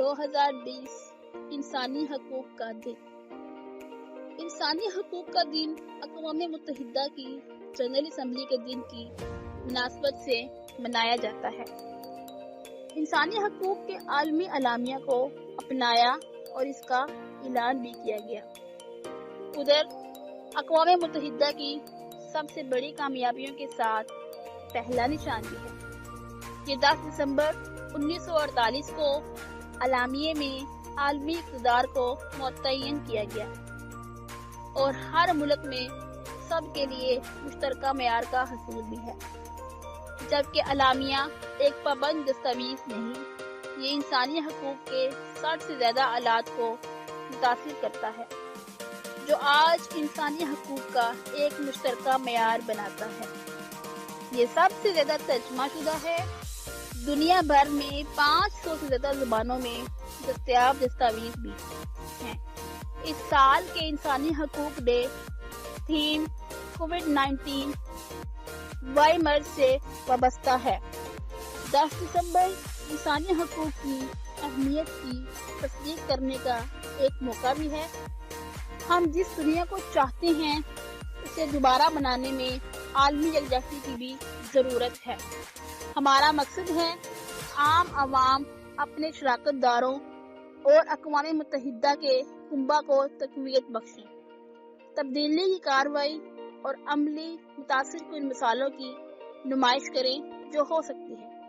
2020 انسانی حقوق کا دن۔ انسانی حقوق کا دن اقوام متحدہ کی جنرل اسمبلی کے دن کی مناسبت سے منایا جاتا ہے۔ انسانی حقوق کے عالمی اعلامیہ کو اپنایا اور اس کا اعلان بھی کیا گیا۔ ادھر اقوام متحدہ کی سب سے بڑی کامیابیوں کے ساتھ پہلا نشان بھی ہے۔ یہ 10 دسمبر 1948 کو اعلامیے میں عالمی اقتدار کو متعین کیا گیا اور ہر ملک میں سب کے لیے مشترکہ معیار کا حصول بھی ہے۔ جبکہ اعلامیہ ایک پابند دستاویز نہیں، یہ انسانی حقوق کے 60 سے زیادہ آلات کو متاثر کرتا ہے، جو آج انسانی حقوق کا ایک مشترکہ معیار بناتا ہے۔ یہ سب سے زیادہ ترجمہ شدہ ہے۔ دنیا بھر میں 500 سے زیادہ زبانوں میں دستیاب دستاویز بھی ہیں۔ اس سال کے انسانی حقوق ڈے تھیم کووڈ-19 وائرس سے وابستہ ہے۔ 10 دسمبر انسانی حقوق کی اہمیت کی تصدیق کرنے کا ایک موقع بھی ہے۔ ہم جس دنیا کو چاہتے ہیں اسے دوبارہ بنانے میں عالمی یکجہتی کی بھی ضرورت ہے۔ ہمارا مقصد ہے عام عوام اپنے شراکت داروں اور اقوام متحدہ کے کنبہ کو تقویت بخشیں، تبدیلی کی کارروائی اور عملی متاثر کن مثالوں کی نمائش کریں جو ہو سکتی ہے۔